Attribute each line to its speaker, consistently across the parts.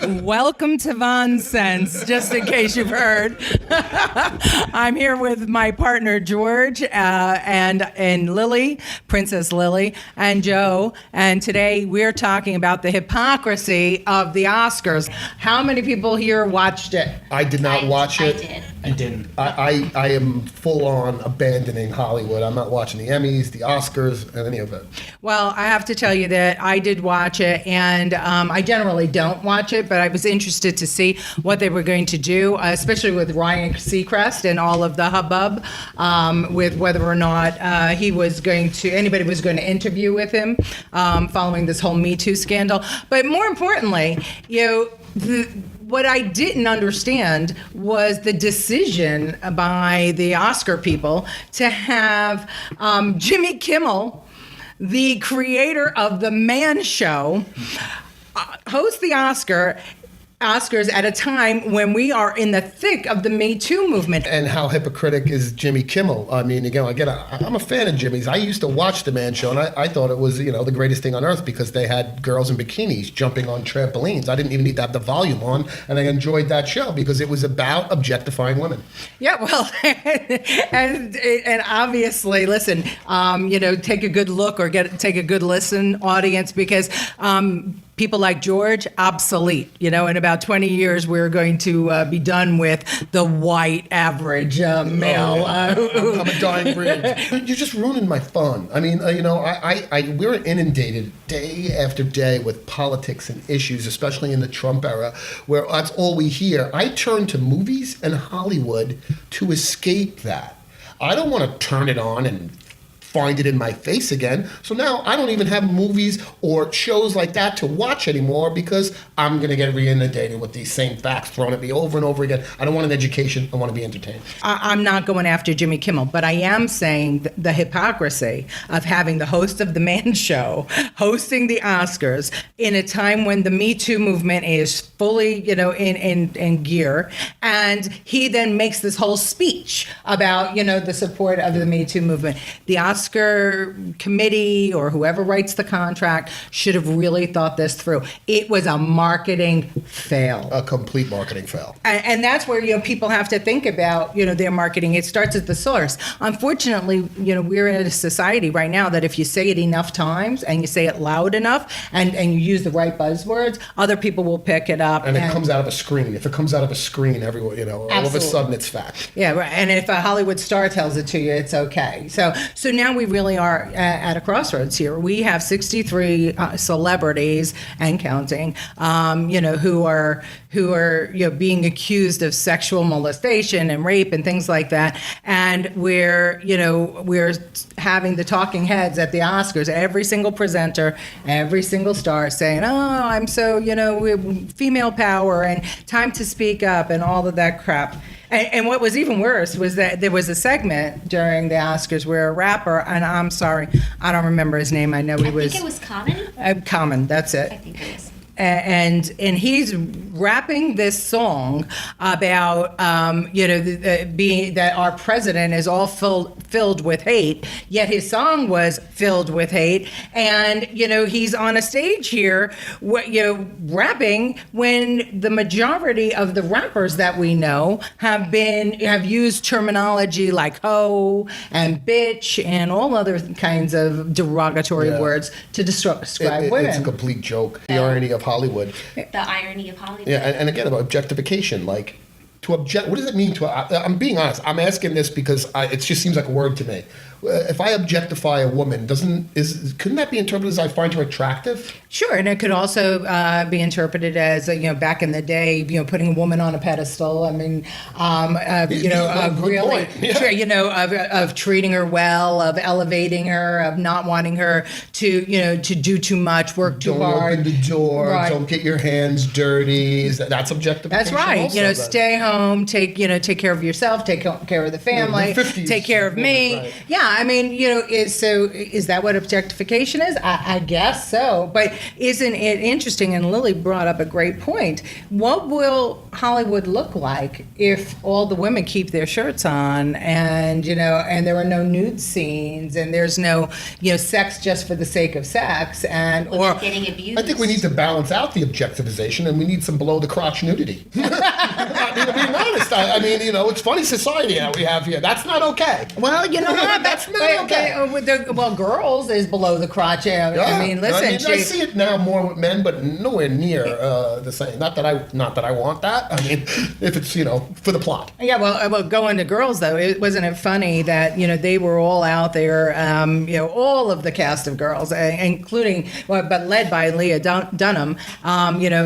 Speaker 1: Welcome to VONsense, just in case you've heard. I'm here with my partner, George, and Lily, Princess Lily, and Joe. And today we're talking about the hypocrisy of the Oscars. How many people here watched it?
Speaker 2: I did not watch it.
Speaker 3: I did.
Speaker 4: I didn't.
Speaker 2: I am full on abandoning Hollywood. I'm not watching the Emmys, the Oscars, and any of it.
Speaker 1: Well, I have to tell you that I did watch it, and I generally don't watch it, but I was interested to see what they were going to do, especially with Ryan Seacrest and all of the hubbub with whether or not anybody was going to interview with him following this whole Me Too scandal. But more importantly, what I didn't understand was the decision by the Oscar people to have Jimmy Kimmel, the creator of The Man Show, host the Oscars at a time when we are in the thick of the Me Too movement.
Speaker 2: And how hypocritical is Jimmy Kimmel? I mean, again, I'm a fan of Jimmy's. I used to watch The Man Show, and I thought it was, the greatest thing on earth because they had girls in bikinis jumping on trampolines. I didn't even need to have the volume on, and I enjoyed that show because it was about objectifying women.
Speaker 1: Yeah, well, and obviously, listen, take a good look or take a good listen, audience, because people like George, obsolete. In about 20 years, we're going to be done with the white average male.
Speaker 2: I'm a dying breed. You're just ruining my fun. I mean, we're inundated day after day with politics and issues, especially in the Trump era, where that's all we hear. I turn to movies and Hollywood to escape that. I don't want to turn it on and find it in my face again. So now I don't even have movies or shows like that to watch anymore because I'm going to get re-inundated with these same facts thrown at me over and over again. I don't want an education. I want to be entertained.
Speaker 1: I'm not going after Jimmy Kimmel, but I am saying the hypocrisy of having the host of The Man Show hosting the Oscars in a time when the Me Too movement is fully, in gear. And he then makes this whole speech about, the support of the Me Too movement. The Oscar committee or whoever writes the contract should have really thought this through. It was a marketing fail.
Speaker 2: A complete marketing fail.
Speaker 1: And that's where, people have to think about, their marketing. It starts at the source. Unfortunately, we're in a society right now that if you say it enough times and you say it loud enough and you use the right buzzwords, other people will pick it up.
Speaker 2: And it comes out of a screen. If it comes out of a screen, everyone, all of a sudden it's fact.
Speaker 1: Yeah, right. And if a Hollywood star tells it to you, it's okay. So now we really are at a crossroads here. We have 63 celebrities and counting, who are being accused of sexual molestation and rape and things like that. And we're having the talking heads at the Oscars, every single presenter, every single star saying, "Oh, I'm so, female power and time to speak up," and all of that crap. And what was even worse was that there was a segment during the Oscars where a rapper, and I'm sorry, I don't remember his name. I know he was.
Speaker 3: I think it was Common.
Speaker 1: Common, that's it.
Speaker 3: I think it was.
Speaker 1: And he's rapping this song about being that our president is all filled with hate. Yet his song was filled with hate, and he's on a stage here, rapping when the majority of the rappers that we know have used terminology like hoe and bitch and all other kinds of derogatory words to describe women.
Speaker 2: It's a complete joke. The irony of Hollywood.
Speaker 3: The irony of Hollywood.
Speaker 2: Yeah, and again about objectification, what does it mean I'm being honest. I'm asking this because it just seems like a word to me. If I objectify a woman, couldn't that be interpreted as I find her attractive?
Speaker 1: Sure, and it could also be interpreted as back in the day, putting a woman on a pedestal. I mean, of treating her well, of elevating her, of not wanting her to do too much, work too hard.
Speaker 2: Don't open the door.
Speaker 1: Right.
Speaker 2: Don't get your hands dirty. That's objectification.
Speaker 1: That's right.
Speaker 2: Also,
Speaker 1: stay home. home, take care of yourself, take care of the family,
Speaker 2: the 50s
Speaker 1: take care of me.
Speaker 2: woman, right.
Speaker 1: Yeah, I mean, is that what objectification is? I guess so. But isn't it interesting? And Lily brought up a great point. What will Hollywood look like if all the women keep their shirts on, and there are no nude scenes, and there's no sex just for the sake of sex, and
Speaker 3: Women
Speaker 1: or
Speaker 3: getting abused.
Speaker 2: I think we need to balance out the objectivization, and we need some below the crotch nudity. I mean, to be honest, it's funny society that we have here. That's not okay.
Speaker 1: well, you know what?
Speaker 2: That's not okay.
Speaker 1: Well, girls is below the crotch. I mean, listen.
Speaker 2: I see it now more with men, but nowhere near the same. Not that I want that. I mean, if it's for the plot.
Speaker 1: Yeah, well, going to girls though, wasn't it funny that they were all out there, all of the cast of girls, including, but led by Leah Dunham,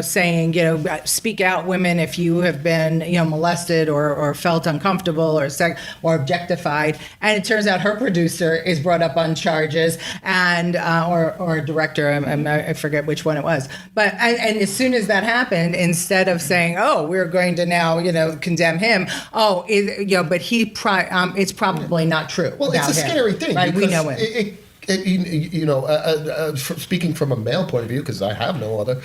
Speaker 1: saying, speak out, women, if you have been, molested or felt uncomfortable or objectified. And it turns out her producer is brought up on charges, and or director, I forget which one it was. But and as soon as that happened, instead of saying, oh, we're going to now condemn him, but it's probably not true.
Speaker 2: Well, it's a scary thing,
Speaker 1: right? We know
Speaker 2: it. Speaking from a male point of view, because I have no other,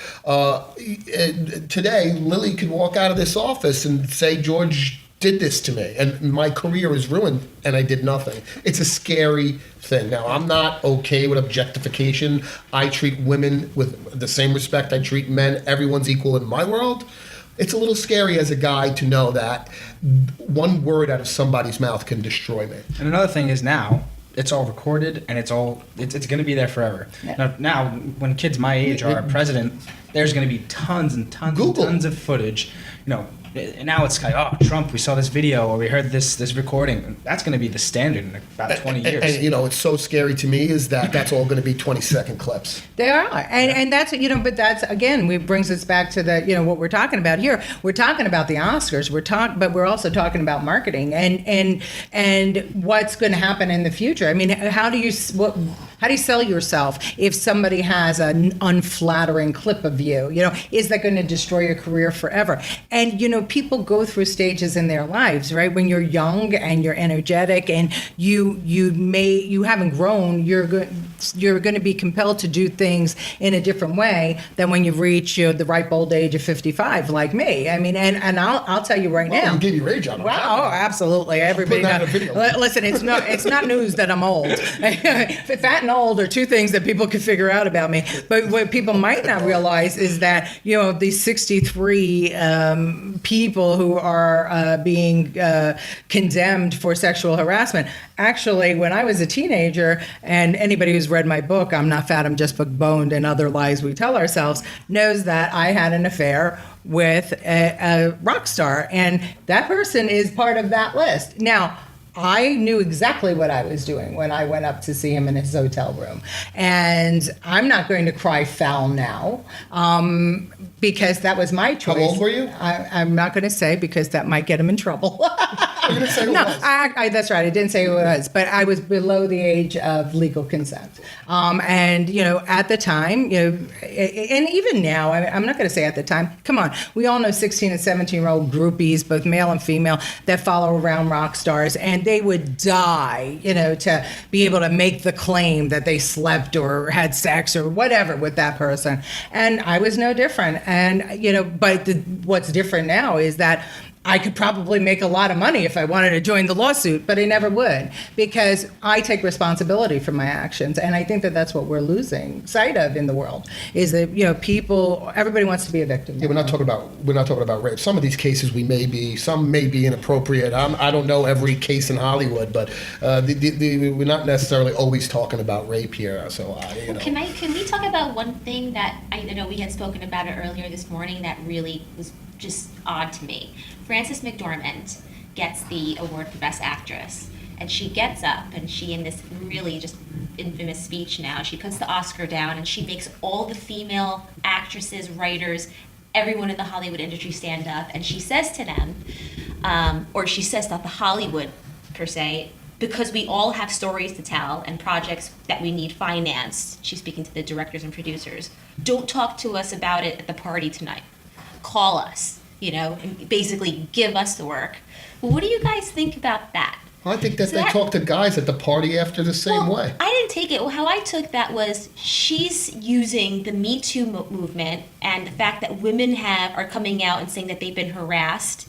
Speaker 2: today Lily could walk out of this office and say, George did this to me, and my career is ruined, and I did nothing. It's a scary thing. Now, I'm not okay with objectification. I treat women with the same respect I treat men. Everyone's equal in my world. It's a little scary as a guy to know that one word out of somebody's mouth can destroy me.
Speaker 4: And another thing is now, it's all recorded, and it's going to be there forever.
Speaker 1: Yeah.
Speaker 4: Now, when kids my age are president, there's going to be tons and tons and tons of footage. And now it's like, oh, Trump, we saw this video or we heard this recording. That's going to be the standard in about 20 years.
Speaker 2: And it's so scary to me is that that's all going to be 20-second clips.
Speaker 1: They are, and that's but that's again, brings us back to the what we're talking about here. We're talking about the Oscars. But we're also talking about marketing and what's going to happen in the future. I mean, how do you sell yourself if somebody has an unflattering clip of you? Is that going to destroy your career forever? And people go through stages in their lives, right? When you're young and you're energetic and you haven't grown, you're going to be compelled to do things in a different way than when you reach the ripe old age of 55, like me. I mean, and I'll tell you right now.
Speaker 2: You gave your age on it.
Speaker 1: Wow, oh, absolutely. Everybody
Speaker 2: Put that in a video.
Speaker 1: Listen, it's not news that I'm old. Fat and old are two things that people can figure out about me. But what people might not realize is that these 63 people who are being condemned for sexual harassment. Actually, when I was a teenager, and anybody who's read my book, I'm Not Fat, I'm Just Boned, and Other Lies We Tell Ourselves, knows that I had an affair with a rock star, and that person is part of that list. Now, I knew exactly what I was doing when I went up to see him in his hotel room. And I'm not going to cry foul now because that was my choice.
Speaker 2: How old were you?
Speaker 1: I'm not going to say because that might get him in trouble.
Speaker 2: You're going to say who
Speaker 1: No,
Speaker 2: it was.
Speaker 1: that's right. I didn't say who it was, but I was below the age of legal consent. And, at the time, and even now, I'm not going to say at the time, come on, we all know 16 and 17-year-old groupies, both male and female, that follow around rock stars, and they would die, to be able to make the claim that they slept or had sex or whatever with that person. And I was no different. And, but what's different now is that I could probably make a lot of money if I wanted to join the lawsuit, but I never would because I take responsibility for my actions. And I think that that's what we're losing sight of in the world is that, everybody wants to be a victim.
Speaker 2: Yeah, we're not talking about rape. Some of these cases some may be inappropriate. I don't know every case in Hollywood, but we're not necessarily always talking about rape here. So
Speaker 3: Can we talk about one thing that I know we had spoken about it earlier this morning that really was just odd to me. Frances McDormand gets the award for Best Actress, and she gets up and she, in this really just infamous speech now, she puts the Oscar down and she makes all the female actresses, writers, everyone in the Hollywood industry stand up, and she says to them, or she says not the Hollywood per se, because we all have stories to tell and projects that we need financed. She's speaking to the directors and producers. Don't talk to us about it at the party tonight. Call us. and basically give us the work. What do you guys think about that?
Speaker 2: I think that
Speaker 3: So
Speaker 2: they
Speaker 3: that-
Speaker 2: talk to guys at the party after the same way.
Speaker 3: I didn't take it. Well, how I took that was she's using the Me Too movement and the fact that women are coming out and saying that they've been harassed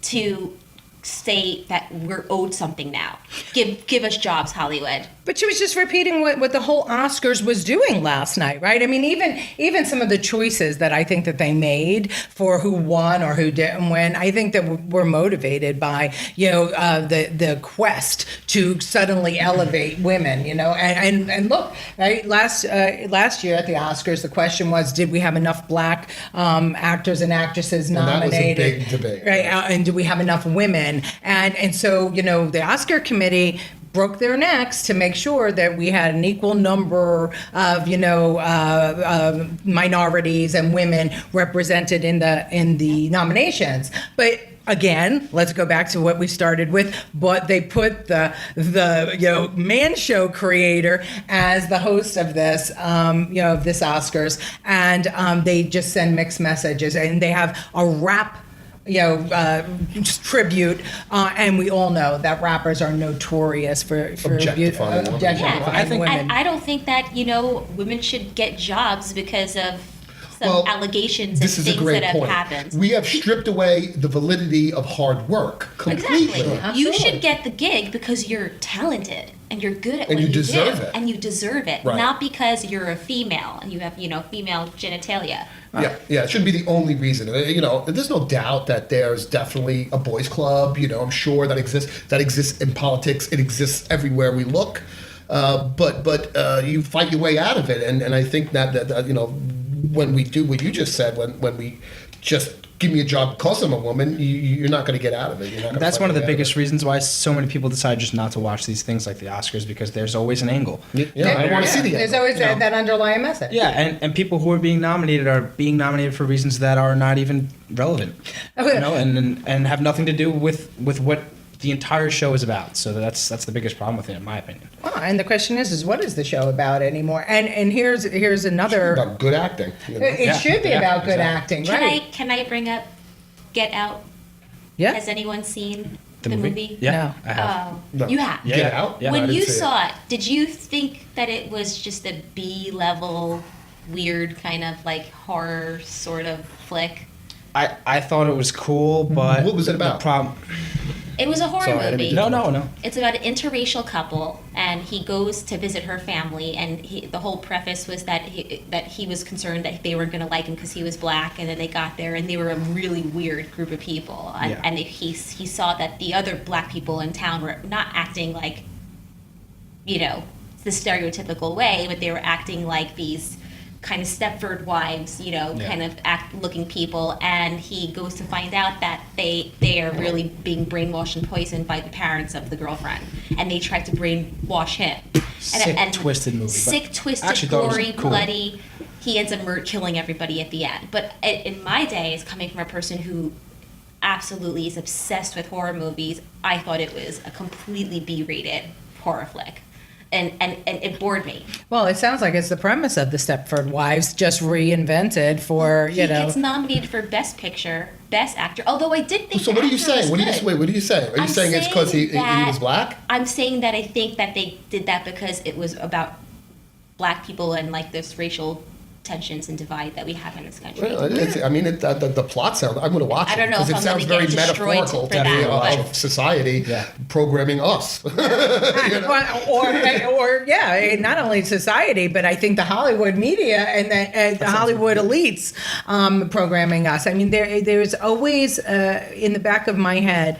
Speaker 3: to say that we're owed something now. Give us jobs, Hollywood.
Speaker 1: But she was just repeating what the whole Oscars was doing last night, right? I mean, even some of the choices that I think that they made for who won or who didn't win, I think that were motivated by, the quest to suddenly elevate women, and look, right? Last year at the Oscars, the question was, did we have enough black actors and actresses
Speaker 2: And that was a
Speaker 1: nominated?
Speaker 2: big debate.
Speaker 1: Right? And do we have enough women? And so, the Oscar committee broke their necks to make sure that we had an equal number of minorities and women represented in the nominations. But again, let's go back to what we started with. But they put the man show creator as the host of this of this Oscars, and they just send mixed messages, and they have a rap tribute, and we all know that rappers are notorious for
Speaker 2: Objectifying women.
Speaker 1: objectifying women.
Speaker 3: And I don't think that women should get jobs because of some
Speaker 2: Well,
Speaker 3: allegations and
Speaker 2: This is a
Speaker 3: things
Speaker 2: great
Speaker 3: that have
Speaker 2: point.
Speaker 3: happened.
Speaker 2: We have stripped away the validity of hard work completely.
Speaker 3: Exactly. You should get the gig because you're talented and you're good at
Speaker 2: And
Speaker 3: what
Speaker 2: you
Speaker 3: you
Speaker 2: deserve
Speaker 3: do,
Speaker 2: it.
Speaker 3: and you deserve it,
Speaker 2: Right.
Speaker 3: not because you're a female and you have female genitalia.
Speaker 2: Yeah, it shouldn't be the only reason. There's no doubt that there's definitely a boys' club. I'm sure that exists in politics. It exists everywhere we look. But you fight your way out of it, and I think that when we do what you just said, when we just give me a job because I'm a woman, you're not going to get out of it. You're not gonna
Speaker 4: That's
Speaker 2: fight
Speaker 4: one of
Speaker 2: your
Speaker 4: the
Speaker 2: way out
Speaker 4: biggest reasons why so many people decide just not to watch these things like the Oscars, because there's always an angle.
Speaker 2: Yeah, I want to see the
Speaker 1: There's
Speaker 2: end.
Speaker 1: always that underlying message.
Speaker 4: Yeah, and people who are being nominated for reasons that are not even relevant, and have nothing to do with what the entire show is about. So that's the biggest problem with it, in my opinion.
Speaker 1: Well, and the question is what is the show about anymore? And here's another.
Speaker 2: About good acting.
Speaker 1: It should be about good acting, right?
Speaker 3: Can I bring up Get Out?
Speaker 1: Yeah.
Speaker 3: Has anyone seen
Speaker 4: The
Speaker 3: the
Speaker 4: movie?
Speaker 3: movie?
Speaker 4: Yeah,
Speaker 1: No.
Speaker 4: I have.
Speaker 3: Oh,
Speaker 2: No.
Speaker 3: you have.
Speaker 4: Yeah.
Speaker 2: Get Out?
Speaker 4: Yeah.
Speaker 2: I
Speaker 3: When
Speaker 2: didn't
Speaker 3: you
Speaker 2: see it.
Speaker 3: saw it, did you think that it was just a B-level, weird kind of like horror sort of flick?
Speaker 4: I thought it was cool, but
Speaker 2: What was it about?
Speaker 4: The problem.
Speaker 3: It was a horror
Speaker 2: Sorry, I didn't
Speaker 3: movie.
Speaker 2: mean to-
Speaker 4: No.
Speaker 3: It's about an interracial couple, and he goes to visit her family, and the whole preface was that he was concerned that they weren't going to like him because he was black, and then they got there, and they were a really weird group of people, and,
Speaker 4: Yeah.
Speaker 3: and he saw that the other black people in town were not acting like, the stereotypical way, but they were acting like these kind of Stepford wives, kind of looking people, and he goes to find out that they are really being brainwashed and poisoned by the parents of the girlfriend, and they tried to brainwash him.
Speaker 4: Sick, twisted movie, but
Speaker 3: Sick,
Speaker 4: I
Speaker 3: twisted,
Speaker 4: actually thought it was
Speaker 3: gory,
Speaker 4: cool.
Speaker 3: bloody. He ends up killing everybody at the end. But in my days, coming from a person who absolutely is obsessed with horror movies, I thought it was a completely B-rated horror flick. And it bored me.
Speaker 1: Well, it sounds like it's the premise of the Stepford Wives, just reinvented for,
Speaker 3: He gets nominated for Best Picture, Best Actor. Although I did think.
Speaker 2: So
Speaker 3: the
Speaker 2: what are you
Speaker 3: actor
Speaker 2: saying?
Speaker 3: was
Speaker 2: What are
Speaker 3: good.
Speaker 2: you saying? Are you
Speaker 3: I'm
Speaker 2: saying it's because he
Speaker 3: that-
Speaker 2: was black?
Speaker 3: I'm saying that I think that they did that because it was about black people and like this racial tensions and divide that we have in this country.
Speaker 2: Well, the plot sounds. I'm going to watch
Speaker 3: I don't
Speaker 2: it
Speaker 3: know
Speaker 2: because
Speaker 3: if
Speaker 2: it
Speaker 3: I'm
Speaker 2: sounds
Speaker 3: gonna
Speaker 2: very
Speaker 3: get destroyed
Speaker 2: metaphorical
Speaker 3: for
Speaker 2: to
Speaker 3: that,
Speaker 2: of
Speaker 3: but-
Speaker 2: society programming us.
Speaker 1: not only society, but I think the Hollywood media and the Hollywood elites programming us. I mean, there's always in the back of my head,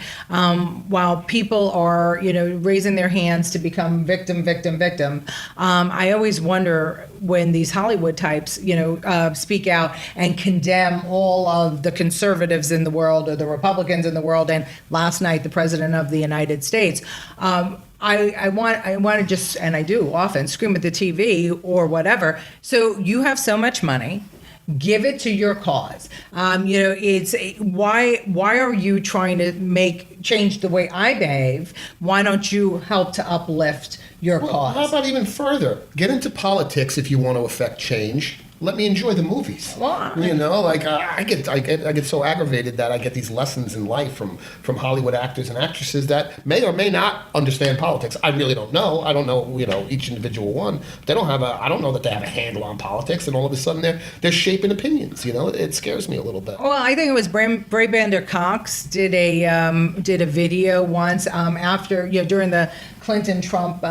Speaker 1: while people are raising their hands to become victim, I always wonder when these Hollywood types speak out and condemn all of the conservatives in the world or the Republicans in the world, and last night the president of the United States. I want to just, and I do often, scream at the TV or whatever. So you have so much money. Give it to your cause. It's why are you trying to change the way I behave? Why don't you help to uplift your
Speaker 2: Well,
Speaker 1: cause?
Speaker 2: how about even further? Get into politics if you want to affect change. let me enjoy the movies.
Speaker 1: Well,
Speaker 2: You know, like I get so aggravated that I get these lessons in life from Hollywood actors and actresses that may or may not understand politics. I really don't know. I don't know, each individual one. They don't have I don't know that they have a handle on politics, and all of a sudden they're shaping opinions. It scares me a little bit.
Speaker 1: Well, I think it was Bray Bander Cox did a video once after during the Clinton-Trump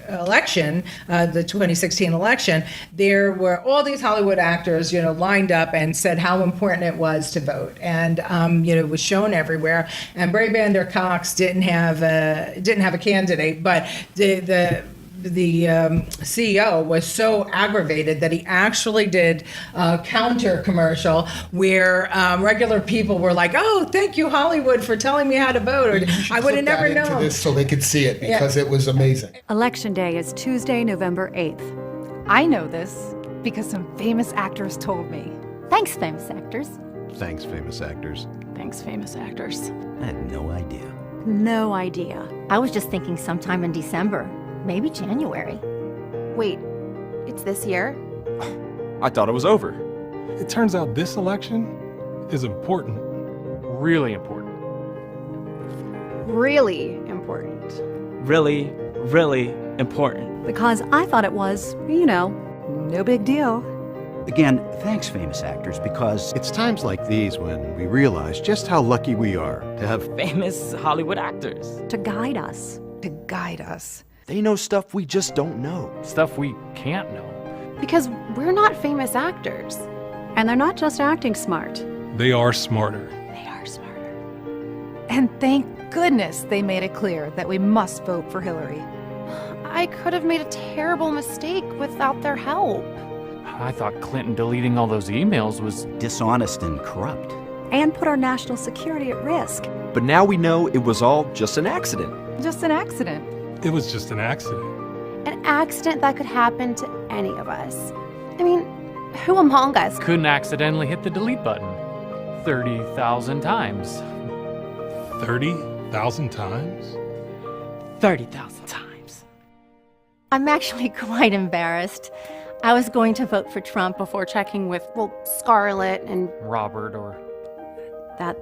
Speaker 1: election, the 2016 election. There were all these Hollywood actors, lined up and said how important it was to vote, and it was shown everywhere. And Bray Bander Cox didn't have a candidate, but the CEO was so aggravated that he actually did a counter commercial where regular people were like, "Oh, thank you, Hollywood, for telling me how to vote." Or I would have never known.
Speaker 2: This so they could see it because it was amazing.
Speaker 5: Election Day is Tuesday, November 8th. I know this because some famous actors told me.
Speaker 6: Thanks, famous actors.
Speaker 7: Thanks, famous actors.
Speaker 5: Thanks, famous actors.
Speaker 8: I had no idea.
Speaker 6: No idea. I was just thinking sometime in December, maybe January.
Speaker 5: Wait, it's this year?
Speaker 9: I thought it was over.
Speaker 10: It turns out this election is important.
Speaker 9: Really important.
Speaker 5: Really important.
Speaker 11: Really, really important.
Speaker 5: Because I thought it was, no big deal.
Speaker 8: Again, thanks, famous actors, because
Speaker 7: It's times like these when we realize just how lucky we are to have
Speaker 11: Famous Hollywood actors.
Speaker 5: To guide us.
Speaker 6: To guide us.
Speaker 9: They know stuff we just don't know.
Speaker 10: Stuff we can't know.
Speaker 5: Because we're not famous actors. And they're not just acting smart.
Speaker 10: They are smarter.
Speaker 5: They are smarter.
Speaker 6: And thank goodness they made it clear that we must vote for Hillary.
Speaker 5: I could have made a terrible mistake without their help.
Speaker 10: I thought Clinton deleting all those emails was
Speaker 8: dishonest and corrupt.
Speaker 5: And put our national security at risk.
Speaker 9: But now we know it was all just an accident.
Speaker 6: Just an accident.
Speaker 10: It was just an accident.
Speaker 5: An accident that could happen to any of us. I mean, who among us
Speaker 10: Couldn't accidentally hit the delete button 30,000 times. 30,000 times?
Speaker 11: 30,000 times.
Speaker 6: I'm actually quite embarrassed. I was going to vote for Trump before checking with,
Speaker 5: Scarlett and
Speaker 10: Robert or
Speaker 5: that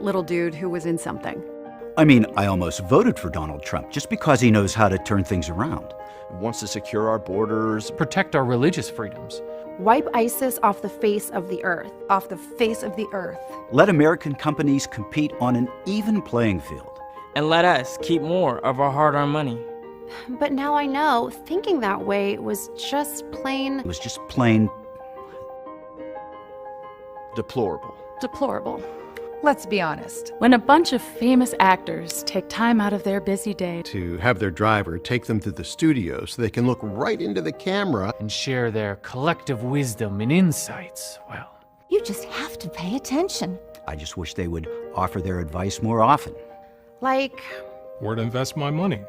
Speaker 5: little dude who was in something.
Speaker 8: I mean, I almost voted for Donald Trump just because he knows how to turn things around.
Speaker 9: Wants to secure our borders.
Speaker 10: protect our religious freedoms.
Speaker 5: Wipe ISIS off the face of the earth.
Speaker 6: Off the face of the earth.
Speaker 8: Let American companies compete on an even playing field.
Speaker 11: And let us keep more of our hard-earned money.
Speaker 5: But now I know thinking that way was just plain
Speaker 8: It was just plain
Speaker 9: Deplorable.
Speaker 5: deplorable.
Speaker 6: Let's be honest.
Speaker 12: When a bunch of famous actors take time out of their busy day
Speaker 7: to have their driver take them to the studio so they can look right into the camera
Speaker 10: And share their collective wisdom and insights, well,
Speaker 6: You just have to pay attention.
Speaker 8: I just wish they would offer their advice more often.
Speaker 5: Like,
Speaker 10: where to invest my money.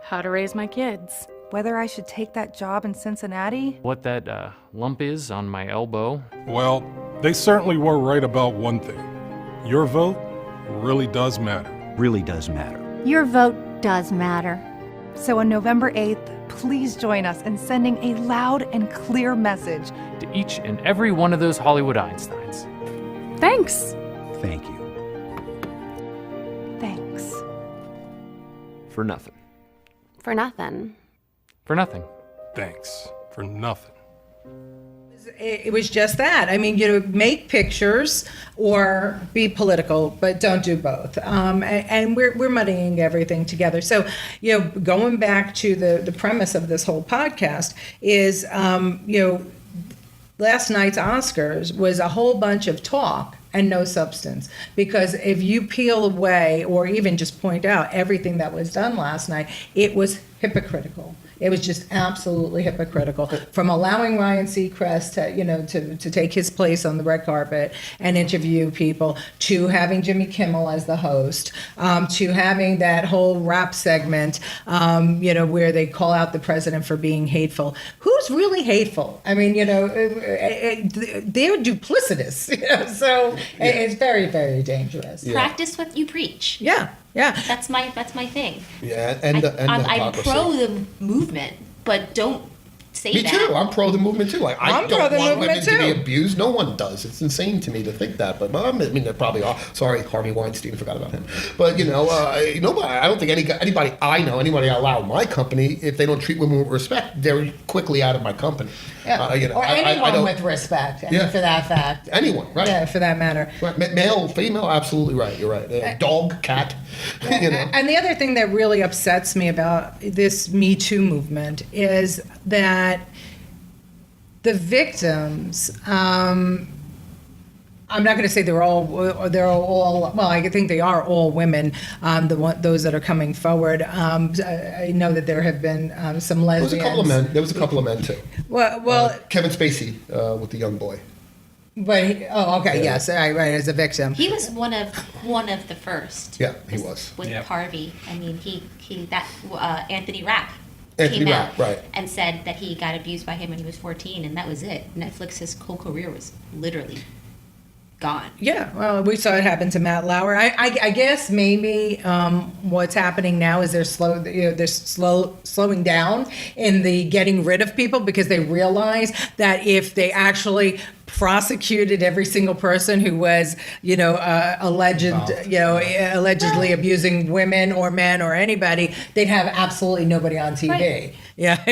Speaker 12: how to raise my kids.
Speaker 6: Whether I should take that job in Cincinnati?
Speaker 10: What that lump is on my elbow.
Speaker 13: Well, they certainly were right about one thing. Your vote really does matter.
Speaker 8: Really does matter.
Speaker 6: Your vote does matter.
Speaker 12: So on November 8th, please join us in sending a loud and clear message.
Speaker 10: To each and every one of those Hollywood Einsteins.
Speaker 12: Thanks.
Speaker 8: Thank you.
Speaker 6: Thanks.
Speaker 9: For nothing.
Speaker 5: for nothing.
Speaker 10: For nothing.
Speaker 13: Thanks for nothing.
Speaker 1: It was just that. I mean, make pictures or be political, but don't do both. And we're muddying everything together. So, going back to the premise of this whole podcast is, last night's Oscars was a whole bunch of talk and no substance. Because if you peel away or even just point out everything that was done last night, it was hypocritical. It was just absolutely hypocritical. From allowing Ryan Seacrest to take his place on the red carpet and interview people, to having Jimmy Kimmel as the host, to having that whole rap segment, where they call out the president for being hateful. Who's really hateful? I mean, they're duplicitous. So it's very, very dangerous.
Speaker 3: Yeah. Practice what you preach.
Speaker 1: Yeah. Yeah,
Speaker 3: that's my thing.
Speaker 2: Yeah, and the
Speaker 3: I'm
Speaker 2: hypocrisy.
Speaker 3: pro the movement, but don't say
Speaker 2: Me
Speaker 3: that.
Speaker 2: too. I'm pro the movement too. Like I
Speaker 1: I'm
Speaker 2: don't
Speaker 1: pro the
Speaker 2: want women
Speaker 1: movement,
Speaker 2: to be
Speaker 1: too.
Speaker 2: abused. No one does. It's insane to me to think that. But I mean, they probably are. Sorry, Harvey Weinstein. Forgot about him. But nobody. I don't think anybody I know, anybody I allow in my company, if they don't treat women with respect, they're quickly out of my company.
Speaker 1: Yeah. Or
Speaker 2: I
Speaker 1: anyone
Speaker 2: don't-
Speaker 1: with respect, I mean,
Speaker 2: Yeah.
Speaker 1: for that fact.
Speaker 2: Anyone, right?
Speaker 1: Yeah, for that matter.
Speaker 2: Right. Male, female, absolutely right. You're right. Dog, cat.
Speaker 1: And the other thing that really upsets me about this Me Too movement is that the victims, I'm not going to say they're all, well, I think they are all women, those that are coming forward. I know that there have been some lesbians.
Speaker 2: There was a couple of men too.
Speaker 1: Well,
Speaker 2: Kevin Spacey with the young boy.
Speaker 1: but, yes, right, as a victim.
Speaker 3: He was one of the first.
Speaker 2: Yeah, he was.
Speaker 3: With
Speaker 4: Yeah.
Speaker 3: Harvey. I mean, Anthony Rapp.
Speaker 2: Anthony
Speaker 3: came
Speaker 2: Rapp,
Speaker 3: out
Speaker 2: right.
Speaker 3: and said that he got abused by him when he was 14, and that was it. Netflix's whole career was literally gone.
Speaker 1: Yeah, well, we saw it happen to Matt Lauer. I guess maybe what's happening now is they're slowing down in the getting rid of people because they realize that if they actually prosecuted every single person who was, allegedly abusing women or men or anybody, they'd have absolutely nobody on TV.
Speaker 3: Right.
Speaker 1: Yeah, or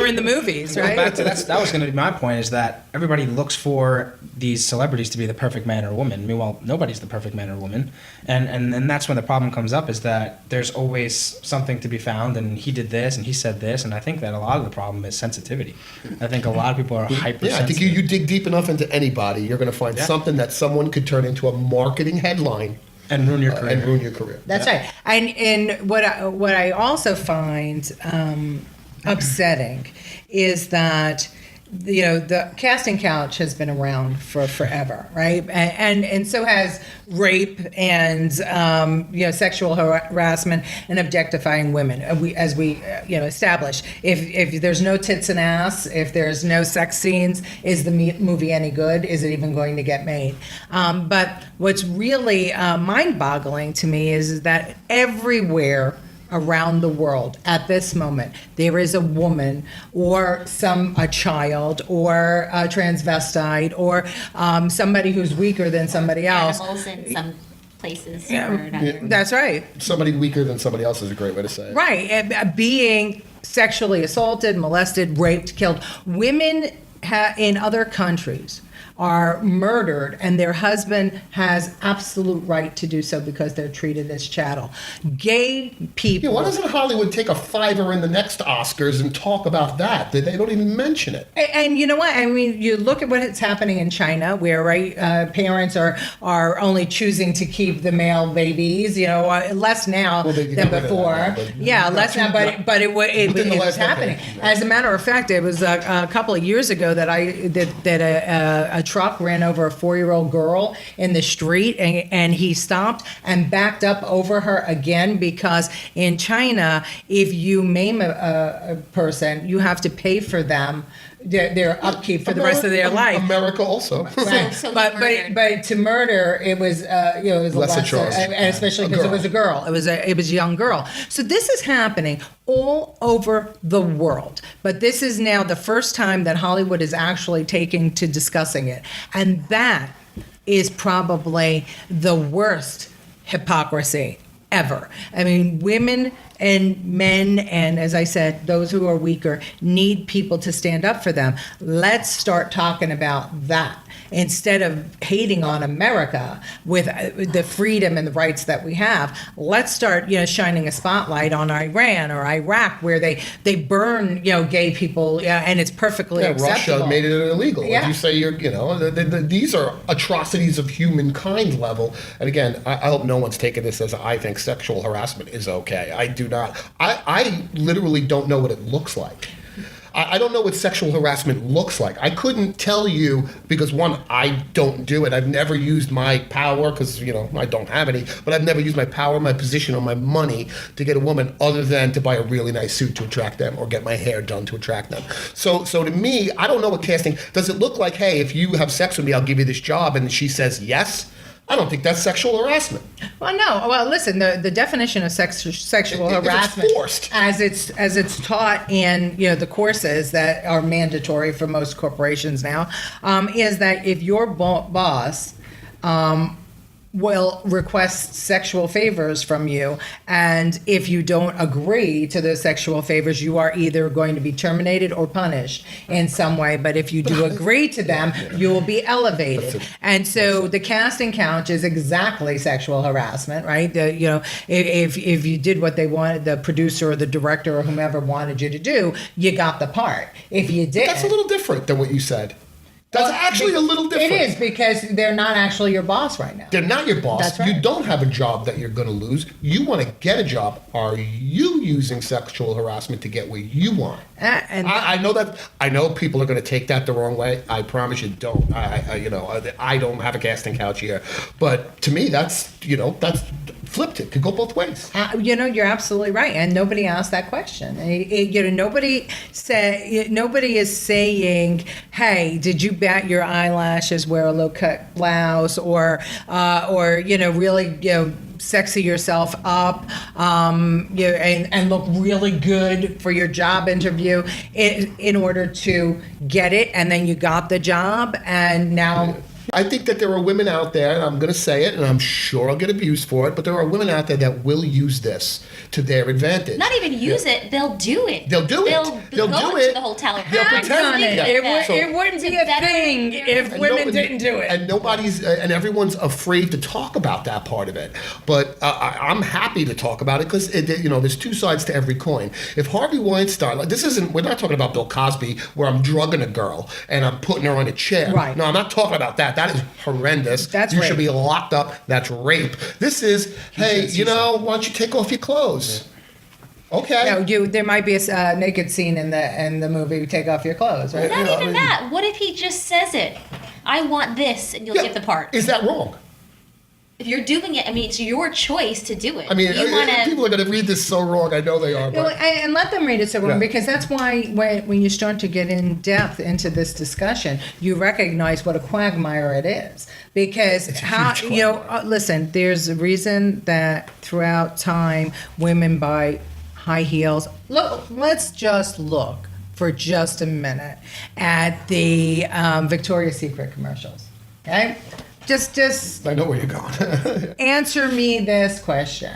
Speaker 1: in the movies,
Speaker 4: Going
Speaker 1: right?
Speaker 4: back to that was going to be my point, is that everybody looks for these celebrities to be the perfect man or woman. Meanwhile, nobody's the perfect man or woman. And that's when the problem comes up, is that there's always something to be found, and he did this and he said this. And I think that a lot of the problem is sensitivity. I think a lot of people are hypersensitive.
Speaker 2: Yeah, I think you dig deep enough into anybody, you're going to find something that someone could turn into a marketing headline
Speaker 4: and ruin your
Speaker 2: career.
Speaker 1: That's right. And what I also find upsetting is that the casting couch has been around for forever, right? And so has rape and sexual harassment and objectifying women. As we established, if there's no tits and ass, if there's no sex scenes, is the movie any good? Is it even going to get made? But what's really mind-boggling to me is that everywhere around the world at this moment, there is a woman or a child or a transvestite or somebody who's weaker than somebody else.
Speaker 3: Animals in some places.
Speaker 1: That's right.
Speaker 2: Somebody weaker than somebody else is a great way to say it.
Speaker 1: Right. And, being sexually assaulted, molested, raped, killed. Women in other countries are murdered, and their husband has absolute right to do so because they're treated as chattel. Gay people.
Speaker 2: Yeah, why doesn't Hollywood take a $5 in the next Oscars and talk about that? They don't even mention it.
Speaker 1: And you know what? I mean, you look at what's happening in China, where parents are only choosing to keep the male babies. Less now than before. Less now, but it was happening. As a matter of fact, it was a couple of years ago that a truck ran over a 4-year-old girl in the street, and he stopped and backed up over her again, because in China, if you maim a person, you have to pay for them their upkeep for the rest of their life.
Speaker 2: America also.
Speaker 1: Right. But to murder, it was it was
Speaker 2: Lesser charge.
Speaker 1: and especially because it was a girl. It was a young girl. So this is happening all over the world. But this is now the first time that Hollywood is actually taking to discussing it. And that is probably the worst hypocrisy ever. I mean, women and men, and as I said, those who are weaker, need people to stand up for them. Let's start talking about that instead of hating on America with the freedom and the rights that we have. Let's start, shining a spotlight on Iran or Iraq, where they burn, gay people, and it's perfectly acceptable.
Speaker 2: Russia made it illegal.
Speaker 1: Yeah.
Speaker 2: If you say these are atrocities of humankind level. And again, I hope no one's taking this as I think sexual harassment is okay. I do not. I literally don't know what it looks like. I don't know what sexual harassment looks like. I couldn't tell you because, one, I don't do it. I've never used my power because, I don't have any, but I've never used my power, my position, or my money to get a woman other than to buy a really nice suit to attract them or get my hair done to attract them. So to me, I don't know what casting, does it look like, hey, if you have sex with me, I'll give you this job, and she says yes? I don't think that's sexual harassment.
Speaker 1: Well, no. Well, listen. The definition of sexual harassment,
Speaker 2: forced.
Speaker 1: as it's taught in the courses that are mandatory for most corporations now, is that if your boss will request sexual favors from you, and if you don't agree to those sexual favors, you are either going to be terminated or punished in some way. But if you do agree to them, you will be elevated. And so the casting couch is exactly sexual harassment, right? If you did what they wanted, the producer or the director or whomever wanted you to do, you got the part. If you did,
Speaker 2: that's a little different than what you said. That's actually a little different.
Speaker 1: It is, because they're not actually your boss right now.
Speaker 2: They're not your boss.
Speaker 1: That's right.
Speaker 2: You don't have a job that you're going to lose. You want to get a job. Are you using sexual harassment to get where you want? I know that. I know people are going to take that the wrong way. I promise you don't. I don't have a casting couch here. But to me, that's flipped. It could go both ways.
Speaker 1: You're absolutely right, and nobody asked that question. Nobody is saying, "Hey, did you bat your eyelashes, wear a low-cut blouse, or really sexy yourself up, and look really good for your job interview in order to get it, and then you got the job, and now."
Speaker 2: I think that there are women out there, and I'm going to say it, and I'm sure I'll get abused for it, but there are women out there that will use this to their advantage.
Speaker 3: Not even use it, they'll do it.
Speaker 2: They'll do it.
Speaker 3: They'll
Speaker 2: do
Speaker 3: go
Speaker 2: it.
Speaker 3: into the hotel and
Speaker 2: They'll pretend
Speaker 1: it. It wouldn't be a thing if women didn't do it.
Speaker 2: And and everyone's afraid to talk about that part of it. But I'm happy to talk about it because there's two sides to every coin. If Harvey Weinstein, we're not talking about Bill Cosby where I'm drugging a girl and I'm putting her on a chair.
Speaker 1: Right.
Speaker 2: No, I'm not talking about that. That is horrendous.
Speaker 1: That's
Speaker 2: you
Speaker 1: rape.
Speaker 2: should be locked up. That's rape. This is, hey, why don't you take off your clothes? Yeah. Okay.
Speaker 1: No, there might be a naked scene in the movie. Take off your clothes, right?
Speaker 3: Not even that. What if he just says it? I want this, and you'll get the part.
Speaker 2: Is that wrong?
Speaker 3: If you're doing it, it's your choice to do it.
Speaker 2: People are going to read this so wrong. I know they are. But.
Speaker 1: And let them read it so wrong, because that's why when you start to get in depth into this discussion, you recognize what a quagmire it is. Because listen, there's a reason that throughout time women buy high heels. Look, let's just look for just a minute at the Victoria's Secret commercials. Okay. Just
Speaker 2: I know where you're going.
Speaker 1: Answer me this question.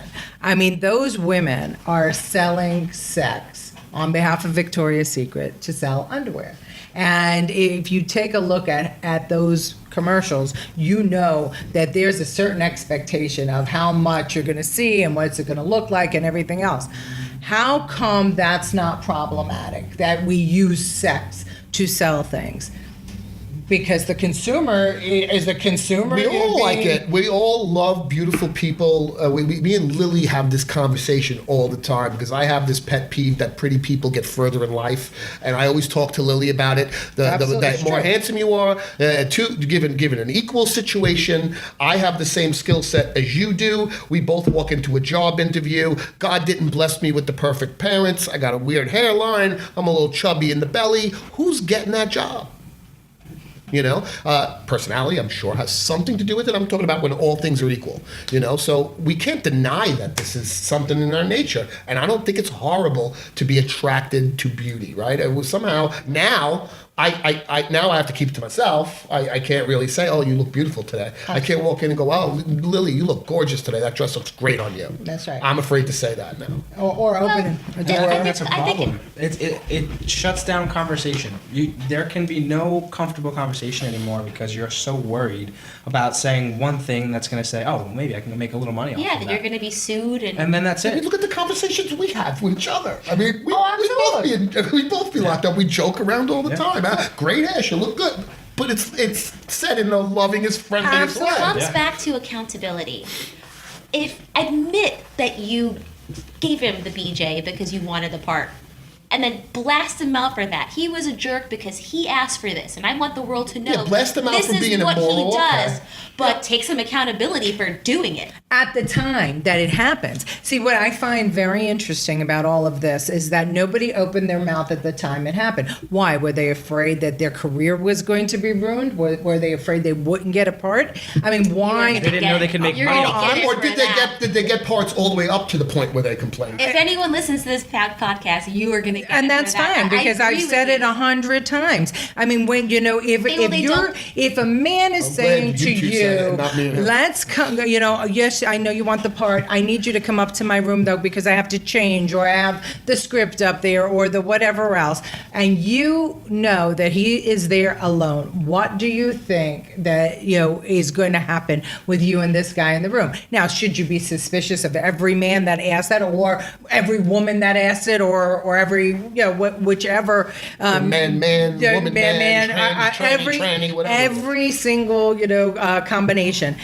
Speaker 1: Those women are selling sex on behalf of Victoria's Secret to sell underwear. And if you take a look at those commercials, you know that there's a certain expectation of how much you're going to see and what's it going to look like and everything else. How come that's not problematic, that we use sex to sell things? Because the consumer is a consumer.
Speaker 2: We all like it. We all love beautiful people. Me and Lily have this conversation all the time because I have this pet peeve that pretty people get further in life, and I always talk to Lily about it. The more handsome you are, given an equal situation, I have the same skill set as you do. We both walk into a job interview. God didn't bless me with the perfect parents. I got a weird hairline. I'm a little chubby in the belly. Who's getting that job? Personality, I'm sure, has something to do with it. I'm talking about when all things are equal, So we can't deny that this is something in our nature. And I don't think it's horrible to be attracted to beauty, right? It was somehow now I have to keep it to myself. I can't really say, oh, you look beautiful today. I can't walk in and go, oh, Lily, you look gorgeous today. That dress looks great on you.
Speaker 1: That's right.
Speaker 2: I'm afraid to say that now.
Speaker 1: Or open a door.
Speaker 4: That's a problem. It shuts down conversation. There can be no comfortable conversation anymore because you're so worried about saying one thing that's going to say, oh, maybe I can make a little money off of that.
Speaker 3: Yeah, that you're going to be sued.
Speaker 4: And then that's it.
Speaker 2: Look at the conversations we have with each other.
Speaker 1: Absolutely.
Speaker 2: We both be locked up. We joke around all the time. Great hair, you look good. But it's said in the lovingest, friendliest way.
Speaker 3: It comes back to accountability. Admit that you gave him the BJ because you wanted the part. and then blast him out for that. He was a jerk because he asked for this, and I want the world to know
Speaker 2: blast him out
Speaker 3: this
Speaker 2: for
Speaker 3: is
Speaker 2: being
Speaker 3: what
Speaker 2: immoral,
Speaker 3: he does,
Speaker 2: okay.
Speaker 3: but take some accountability for doing it.
Speaker 1: At the time that it happens. See, what I find very interesting about all of this is that nobody opened their mouth at the time it happened. Why? Were they afraid that their career was going to be ruined? Were they afraid they wouldn't get a part? I mean, why?
Speaker 4: They didn't know they could make money off it.
Speaker 2: Or did they get parts all the way up to the point where they complained?
Speaker 3: If anyone listens to this podcast, you are going to get
Speaker 1: And
Speaker 3: it
Speaker 1: that's
Speaker 3: for that.
Speaker 1: fine, because
Speaker 3: I
Speaker 1: I've
Speaker 3: agree
Speaker 1: said
Speaker 3: with
Speaker 1: it 100 times. I mean, when if a man is
Speaker 2: I'm
Speaker 1: saying
Speaker 2: glad
Speaker 1: to
Speaker 2: you two said it, not me and him.
Speaker 1: let's come, yes, I know you want the part. I need you to come up to my room though, because I have to change, or I have the script up there, or the whatever else. And you know that he is there alone. What do you think that is going to happen with you and this guy in the room? Now, should you be suspicious of every man that asks that, or every woman that asks it, or every whichever
Speaker 2: man, woman, tranny, whatever.
Speaker 1: Every single combination?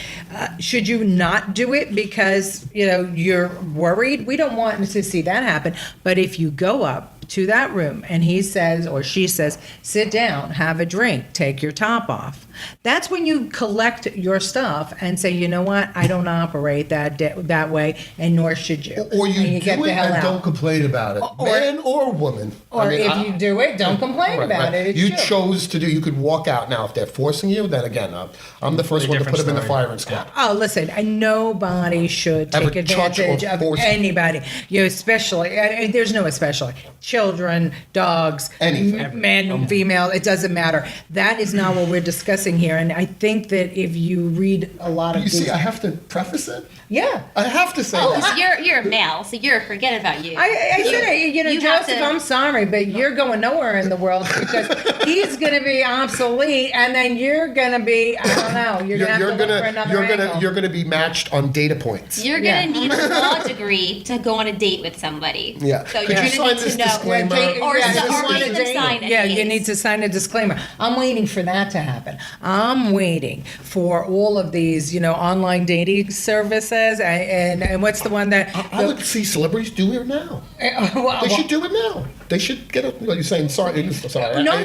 Speaker 1: Should you not do it because you're worried? We don't want to see that happen. But if you go up to that room and he says or she says, sit down, have a drink, take your top off, that's when you collect your stuff and say, you know what, I don't operate that way, and nor should you.
Speaker 2: Or you
Speaker 1: and
Speaker 2: do
Speaker 1: get
Speaker 2: it
Speaker 1: the hell
Speaker 2: and
Speaker 1: out.
Speaker 2: don't complain about it, man or woman.
Speaker 1: Or if you do it, don't complain about it. It's
Speaker 2: You
Speaker 1: true.
Speaker 2: chose to do. You could walk out. Now, if they're forcing you, then again, I'm the first one to put them in the firing squad.
Speaker 1: Oh, listen, and nobody should
Speaker 2: Ever
Speaker 1: take
Speaker 2: touch or
Speaker 1: advantage of
Speaker 2: force-
Speaker 1: anybody. Especially, and there's no especially, children, dogs,
Speaker 2: Anything.
Speaker 1: men, female, it doesn't matter. That is not what we're discussing here. And I think that if you read a lot of
Speaker 2: You
Speaker 1: these...
Speaker 2: see, I have to preface it.
Speaker 1: Yeah.
Speaker 2: I have to say
Speaker 3: Oh,
Speaker 2: that.
Speaker 3: because you're a male, so forget about you.
Speaker 1: I said it,
Speaker 3: you have
Speaker 1: Joseph,
Speaker 3: to-
Speaker 1: I'm sorry, but you're going nowhere in the world, because he's going to be obsolete, and then you're going to be, I don't know, you're going to have to look for another angle.
Speaker 2: You're gonna be matched on data points.
Speaker 3: You're going to need a law degree to go on a date with somebody.
Speaker 2: Yeah.
Speaker 3: So
Speaker 2: Could
Speaker 3: you're
Speaker 2: you
Speaker 3: going to
Speaker 2: sign
Speaker 3: need
Speaker 2: this
Speaker 3: to know.
Speaker 2: disclaimer?
Speaker 3: Or
Speaker 1: Yeah,
Speaker 3: so-
Speaker 1: you
Speaker 3: or
Speaker 1: wanna
Speaker 3: make them
Speaker 1: date-
Speaker 3: sign
Speaker 1: Yeah,
Speaker 3: NDAs.
Speaker 1: you need to sign a disclaimer. I'm waiting for that to happen. I'm waiting for all of these, online dating services, and what's the one that...
Speaker 2: I would see celebrities do it now. They should do it now. They should get it. Well, you're saying sorry. Sorry.
Speaker 1: No,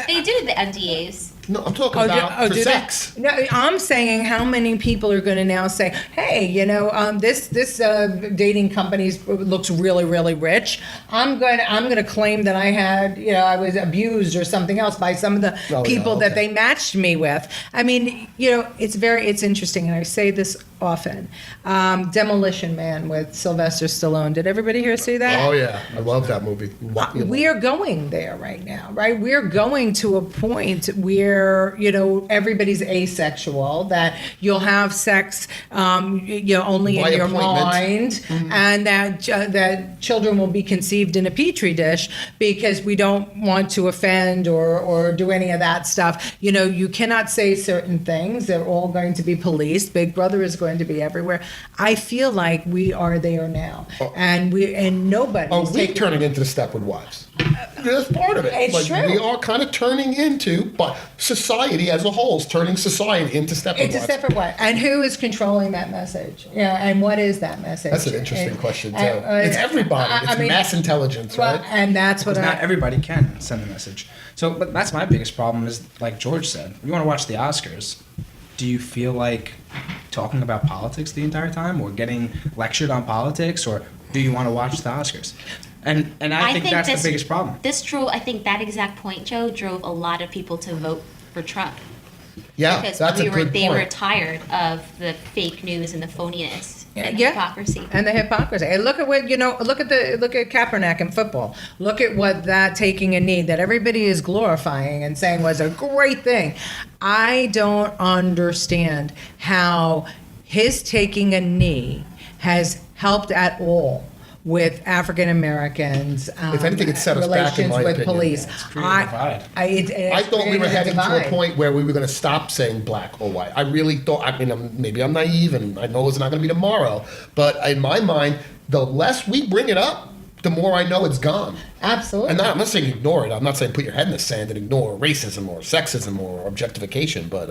Speaker 3: They do the NDAs.
Speaker 2: No, I'm talking about for
Speaker 1: do
Speaker 2: sex.
Speaker 1: they? No, I'm saying how many people are going to now say, "Hey, this dating company looks really, really rich. I'm going to claim that I was abused or something else by some of the people that they matched me with." I mean, it's interesting, and I say this often. Demolition Man with Sylvester Stallone. Did everybody here see that?
Speaker 2: Oh yeah, I love that movie.
Speaker 1: We are going there right now, right? We're going to a point where everybody's asexual, that you'll have sex only
Speaker 2: By
Speaker 1: in your
Speaker 2: appointment.
Speaker 1: mind, and that children will be conceived in a petri dish, because we don't want to offend or do any of that stuff. You cannot say certain things. They're all going to be policed. Big Brother is going to be everywhere. I feel like we are there now, and nobody.
Speaker 2: Are we turning into the Stepford Wives? That's part of it.
Speaker 1: It's true.
Speaker 2: We are kind of turning into, but society as a whole is turning society into Stepford
Speaker 1: It's a
Speaker 2: Wives.
Speaker 1: separate way. And who is controlling that message? And what is that message?
Speaker 2: That's an interesting question, too.
Speaker 1: and-
Speaker 2: It's everybody. It's mass intelligence, right?
Speaker 1: And that's what
Speaker 4: Because not everybody can send a message. So, but that's my biggest problem is, like George said, you want to watch the Oscars. Do you feel like talking about politics the entire time, or getting lectured on politics, or do you want to watch the Oscars? And I think that's the biggest problem.
Speaker 3: I think that exact point, Joe, drove a lot of people to vote for Trump.
Speaker 2: Yeah,
Speaker 3: Because
Speaker 2: that's a good
Speaker 3: they were
Speaker 2: point.
Speaker 3: tired of the fake news and the phoniness and the
Speaker 1: Yeah.
Speaker 3: hypocrisy.
Speaker 1: And the hypocrisy. And look at what look at Kaepernick in football. Look at what that taking a knee that everybody is glorifying and saying was a great thing. I don't understand how his taking a knee has helped at all with African Americans.
Speaker 2: If anything, it set us back, in
Speaker 1: relations
Speaker 2: my
Speaker 1: with
Speaker 2: opinion.
Speaker 1: police.
Speaker 4: It's created a divide.
Speaker 2: I thought we were heading to a
Speaker 1: divide.
Speaker 2: point where we were going to stop saying black or white. I really thought, maybe I'm naive, and I know it's not going to be tomorrow, but in my mind, the less we bring it up, the more I know it's gone.
Speaker 1: Absolutely.
Speaker 2: And I'm not saying ignore it. I'm not saying put your head in the sand and ignore racism or sexism or objectification. But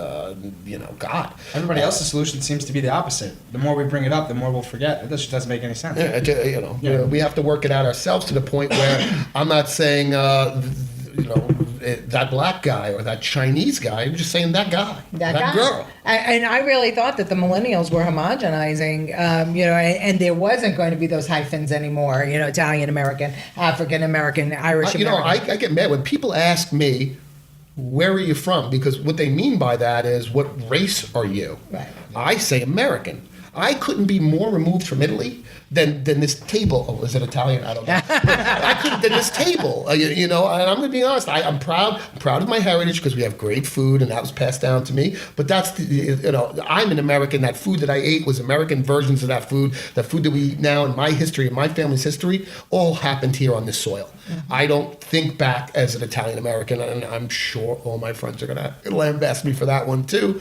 Speaker 2: God.
Speaker 4: Everybody else's solution seems to be the opposite. The more we bring it up, the more we'll forget. It just doesn't make any sense.
Speaker 2: We have to work it out ourselves to the point where I'm not saying that black guy or that Chinese guy. I'm just saying that guy, that
Speaker 1: guy.
Speaker 2: girl.
Speaker 1: And I really thought that the millennials were homogenizing, and there wasn't going to be those hyphens anymore. Italian American, African American, Irish American.
Speaker 2: I get mad when people ask me, where are you from? Because what they mean by that is, what race are you?
Speaker 1: Right.
Speaker 2: I say American. I couldn't be more removed from Italy than this table. Oh, is it Italian? I don't know. I couldn't than this table. And I'm going to be honest. I'm proud of my heritage because we have great food, and that was passed down to me. But that's I'm an American. That food that I ate was American versions of that food. The food that we eat now in my history, in my family's history, all happened here on this soil. Mm-hmm. I don't think back as an Italian American, and I'm sure all my friends are going to lambast me for that one too.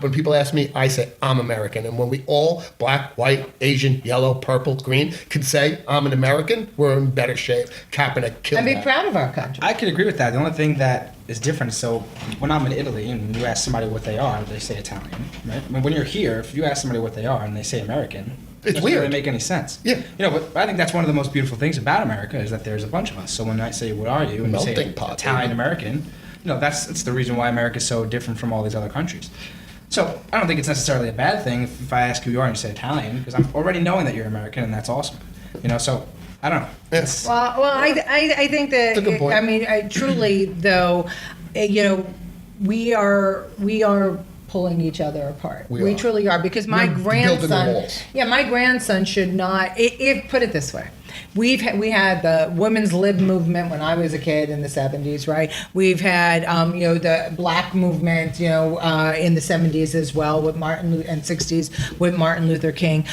Speaker 2: When people ask me, I say I'm American, and when we all, black, white, Asian, yellow, purple, green, can say I'm an American, we're in better shape. Kaepernick killed
Speaker 1: And be proud of our country.
Speaker 4: I could agree with that. The only thing that is different, so when I'm in Italy and you ask somebody what they are, they say Italian, right? I mean, when you're here, if you ask somebody what they are and they say American, it doesn't really make any sense.
Speaker 2: Yeah.
Speaker 4: But I think that's one of the most beautiful things about America is that there's a bunch of us. So when I say, what are you? And you say Italian American, that's the reason why America is so different from all these other countries. So I don't think it's necessarily a bad thing if I ask who you are and you say Italian, because I'm already knowing that you're American, and that's awesome. So I don't know.
Speaker 2: Yes.
Speaker 1: Well, I think that.
Speaker 2: That's a good point.
Speaker 1: I mean, truly though, we are pulling each other apart. We truly are, because my grandson should not. If put it this way. We had the women's lib movement when I was a kid in the 70s, right? We've had the black movement, in the 70s as well with and 60s with Martin Luther King.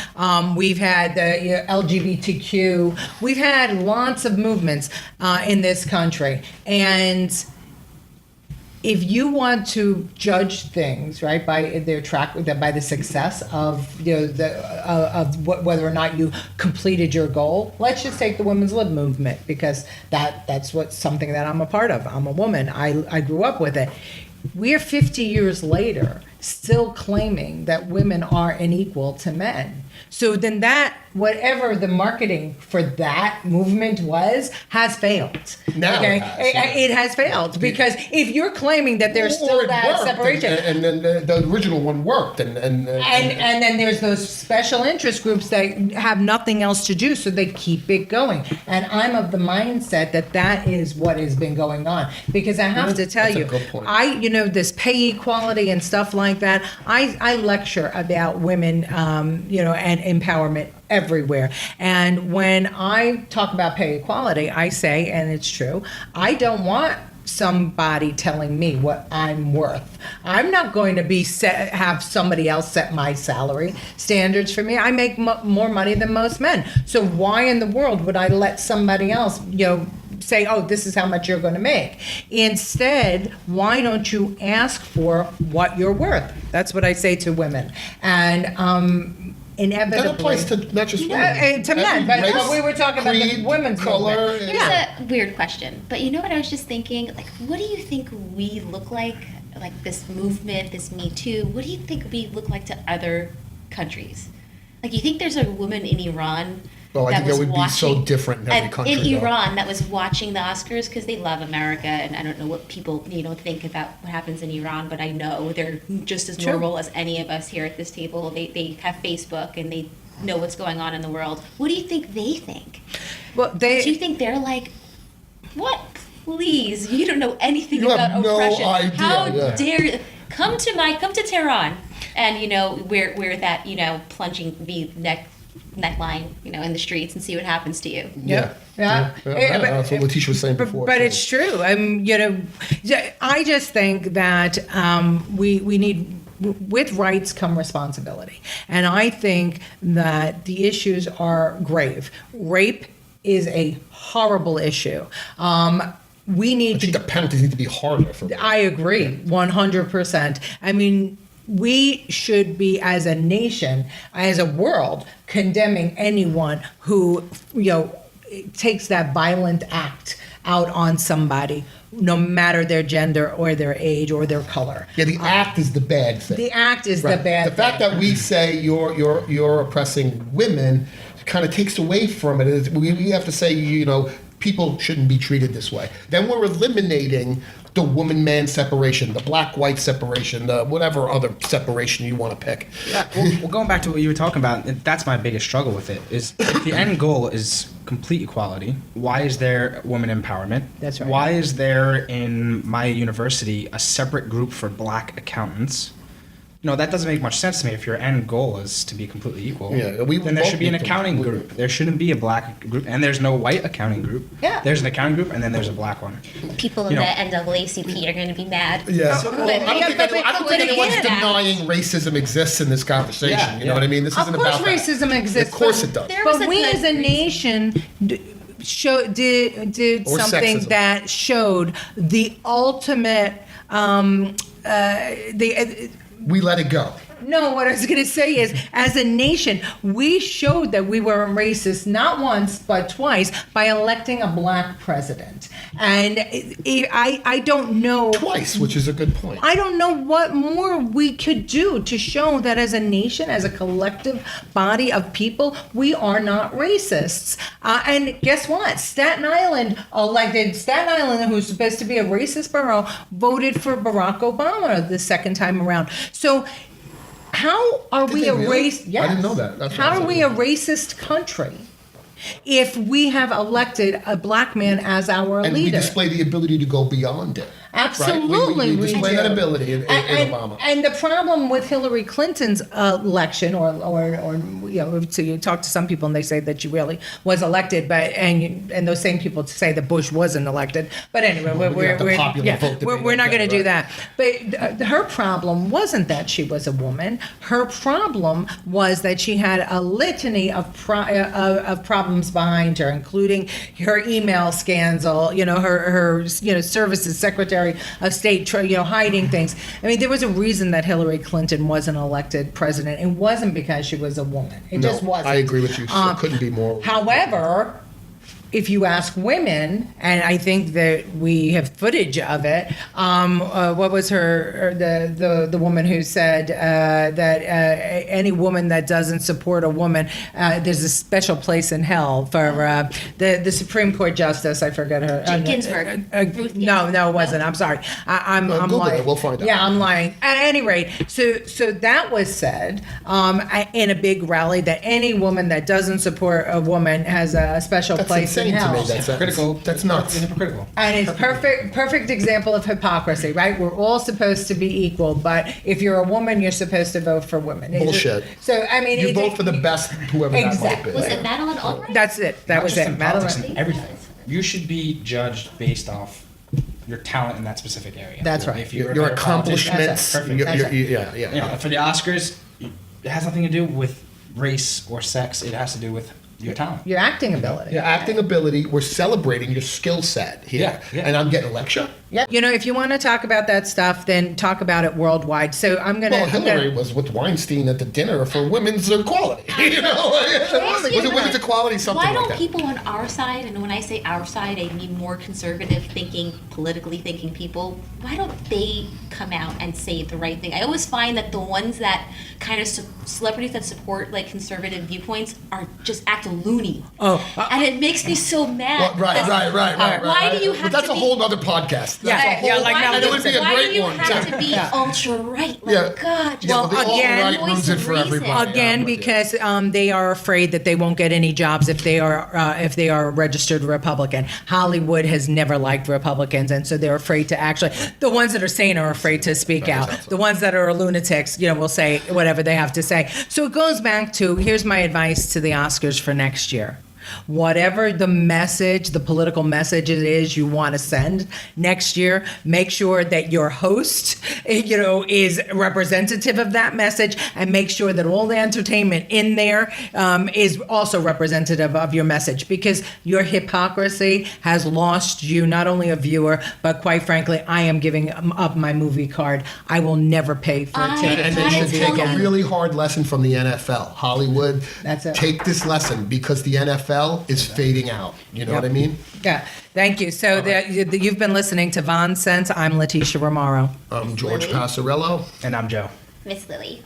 Speaker 1: We've had the LGBTQ. We've had lots of movements in this country, and if you want to judge things, right, by their by the success of whether or not you completed your goal, let's just take the women's lib movement, because that's something that I'm a part of. I'm a woman. I grew up with it. We're 50 years later still claiming that women are unequal to men. So then that, whatever the marketing for that movement was, has failed.
Speaker 2: Now
Speaker 1: it has failed, because if you're claiming that there's still that separation,
Speaker 2: and then the original one worked, and then
Speaker 1: there's those special interest groups that have nothing else to do, so they keep it going. And I'm of the mindset that is what has been going on, because I have to tell you, this pay equality and stuff like that. I lecture about women, and empowerment everywhere. And when I talk about pay equality, I say, and it's true, I don't want somebody telling me what I'm worth. I'm not going to have somebody else set my salary standards for me. I make more money than most men. So why in the world would I let somebody else, say, oh, this is how much you're going to make? Instead, why don't you ask for what you're worth? That's what I say to women. And inevitably,
Speaker 2: that applies to not just women.
Speaker 1: To men, but we were talking about the women's
Speaker 2: color.
Speaker 1: movement.
Speaker 3: Here's a weird question, but you know what I was just thinking? Like, what do you think we look like this movement, this Me Too? What do you think we look like to other countries? Like, you think there's a woman in Iran?
Speaker 2: Well, I think that would be so different in every country.
Speaker 3: In Iran, that was watching the Oscars because they love America, and I don't know what people think about what happens in Iran, but I know they're just as normal as any of us here at this table. They have Facebook and they know what's going on in the world. What do you think they think?
Speaker 1: Well,
Speaker 3: do you think they're like, what? Please, you don't know anything about oppression.
Speaker 2: No idea.
Speaker 3: How dare you come to Tehran and wear that plunging neckline, in the streets and see what happens to you.
Speaker 2: Yeah. That's what Letitia was saying before.
Speaker 1: But it's true. I just think that we need, with rights come responsibility. And I think that the issues are grave. Rape is a horrible issue. I think
Speaker 2: the penalties need to be harder for rape.
Speaker 1: I agree, 100%. I mean, we should be, as a nation, as a world, condemning anyone who, takes that violent act out on somebody, no matter their gender or their age or their color.
Speaker 2: Yeah, the act is the bad thing.
Speaker 1: The act is
Speaker 2: Right.
Speaker 1: the bad
Speaker 2: The fact
Speaker 1: thing.
Speaker 2: that we say you're oppressing women kind of takes away from it. We have to say, people shouldn't be treated this way. Then we're eliminating the woman-man separation, the black-white separation, the whatever other separation you want to pick.
Speaker 4: Yeah, well, going back to what you were talking about, that's my biggest struggle with it, is if the end goal is complete equality, why is there women empowerment?
Speaker 1: That's right.
Speaker 4: Why is there in my university a separate group for black accountants? That doesn't make much sense to me. If your end goal is to be completely equal,
Speaker 2: Yeah,
Speaker 4: then there should be an accounting group. There shouldn't be a black group, and there's no white accounting group.
Speaker 1: Yeah.
Speaker 4: There's an accounting group, and then there's a black one.
Speaker 3: People in the NAACP are going to be mad.
Speaker 2: Yeah.
Speaker 3: So,
Speaker 2: Well, I don't think anyone's denying racism exists in this conversation.
Speaker 4: Yeah,
Speaker 2: You know what I mean? This
Speaker 1: Of
Speaker 2: isn't
Speaker 1: course
Speaker 2: about that.
Speaker 1: racism exists.
Speaker 2: Of course it does.
Speaker 3: There was
Speaker 1: But
Speaker 3: a
Speaker 1: we
Speaker 3: good
Speaker 1: as a nation did
Speaker 2: Or
Speaker 1: something
Speaker 2: sexism.
Speaker 1: that showed the ultimate,
Speaker 2: We let it go.
Speaker 1: no, what I was going to say is, as a nation, we showed that we were racist not once but twice by electing a black president. And I don't know.
Speaker 2: Twice, which is a good point.
Speaker 1: I don't know what more we could do to show that as a nation, as a collective body of people, we are not racists. And guess what? Staten Island, who's supposed to be a racist borough, voted for Barack Obama the second time around. So how are we
Speaker 2: they
Speaker 1: a
Speaker 2: really?
Speaker 1: race? Yes.
Speaker 2: I didn't know that. That's what I
Speaker 1: How
Speaker 2: was
Speaker 1: are we a racist country if we have elected a black man as our
Speaker 2: And we
Speaker 1: leader?
Speaker 2: display the ability to go beyond it.
Speaker 1: Absolutely,
Speaker 2: Right? We display
Speaker 1: do.
Speaker 2: that ability in Obama.
Speaker 1: And the problem with Hillary Clinton's election, or so you talk to some people and they say that she really was elected, but and those same people say that Bush wasn't elected. But anyway, we're not going to do that. But her problem wasn't that she was a woman. Her problem was that she had a litany of problems behind her, including her email scandal. Her services secretary of State, hiding things. I mean, there was a reason that Hillary Clinton wasn't elected president. It wasn't because she was a woman. It just wasn't.
Speaker 2: I agree with you. So it couldn't be more.
Speaker 1: However, if you ask women, and I think that we have footage of it, what was the woman who said that any woman that doesn't support a woman, there's a special place in hell for the Supreme Court Justice. I forget her.
Speaker 3: Ginsburg.
Speaker 1: No, it wasn't. I'm sorry. I'm
Speaker 2: Google
Speaker 1: lying.
Speaker 2: it. We'll find out.
Speaker 1: Yeah, I'm lying. At any rate, so that was said in a big rally that any woman that doesn't support a woman has a special
Speaker 2: That's
Speaker 1: place in
Speaker 2: insane to
Speaker 1: hell.
Speaker 2: me. That's
Speaker 4: Hypocritical.
Speaker 2: That's nuts.
Speaker 4: It's hypocritical.
Speaker 1: And it's perfect example of hypocrisy, right? We're all supposed to be equal, but if you're a woman, you're supposed to vote for women.
Speaker 2: Bullshit.
Speaker 1: So I mean,
Speaker 2: You vote for the best, whoever
Speaker 1: Exactly.
Speaker 2: that might be.
Speaker 3: Was it Madeline Albright?
Speaker 1: That's it. That
Speaker 4: Not
Speaker 1: was
Speaker 4: just
Speaker 1: it.
Speaker 4: in politics,
Speaker 1: Madeline.
Speaker 4: in everything. You should be judged based off your talent in that specific area.
Speaker 1: That's right.
Speaker 4: If you're
Speaker 2: Your
Speaker 4: a politician,
Speaker 2: accomplishments.
Speaker 4: perfect.
Speaker 2: Yeah.
Speaker 4: For the Oscars, it has nothing to do with race or sex. It has to do with your talent.
Speaker 1: Your acting ability.
Speaker 2: Your acting ability. We're celebrating your skill set here.
Speaker 4: Yeah.
Speaker 2: And I'm getting a lecture.
Speaker 1: Yeah. If you want to talk about that stuff, then talk about it worldwide. So I'm gonna.
Speaker 2: Well, Hillary was with Weinstein at the dinner for women's equality. Was it women's equality? Something
Speaker 3: Why
Speaker 2: like
Speaker 3: don't
Speaker 2: that.
Speaker 3: people on our side, and when I say our side, I mean more conservative thinking, politically thinking people, why don't they come out and say the right thing? I always find that the ones that kind of celebrities that support like conservative viewpoints are just act loony. And it makes me so mad.
Speaker 2: Right.
Speaker 3: Why do you have
Speaker 2: But that's
Speaker 3: to
Speaker 2: a
Speaker 3: be-
Speaker 2: whole other podcast. That's a whole, and it would be a
Speaker 3: why do
Speaker 2: great
Speaker 3: you
Speaker 2: one.
Speaker 3: have to be ultra right? Like,
Speaker 2: Yeah.
Speaker 3: God,
Speaker 2: Yeah, well, the alt-right
Speaker 3: voice
Speaker 2: ruins it
Speaker 3: of
Speaker 2: for
Speaker 3: reason.
Speaker 2: everybody.
Speaker 1: Again,
Speaker 2: Yeah,
Speaker 1: because they are afraid that they won't get any jobs if they are a registered Republican. Hollywood has never liked Republicans, and so they're afraid to actually. The ones that are sane are afraid to speak out. The ones that are lunatics, will say whatever they have to say. So it goes back to here's my advice to the Oscars for next year. Whatever the message, the political message it is you want to send next year, make sure that your host, is representative of that message, and make sure that all the entertainment in there is also representative of your message, because your hypocrisy has lost you not only a viewer, but quite frankly, I am giving up my movie card. I will never pay for a ticket
Speaker 2: And
Speaker 1: to
Speaker 2: they
Speaker 1: the
Speaker 2: should
Speaker 1: movie
Speaker 2: take
Speaker 1: again.
Speaker 2: a really hard lesson from the NFL. Hollywood,
Speaker 1: That's it.
Speaker 2: take this lesson, because the NFL NFL is fading out. You know what I mean?
Speaker 1: Yeah. Thank you. So you've been listening to VONsense. I'm Letitia Romaro.
Speaker 2: I'm George Passarello.
Speaker 4: And I'm Joe.
Speaker 3: Miss Lily.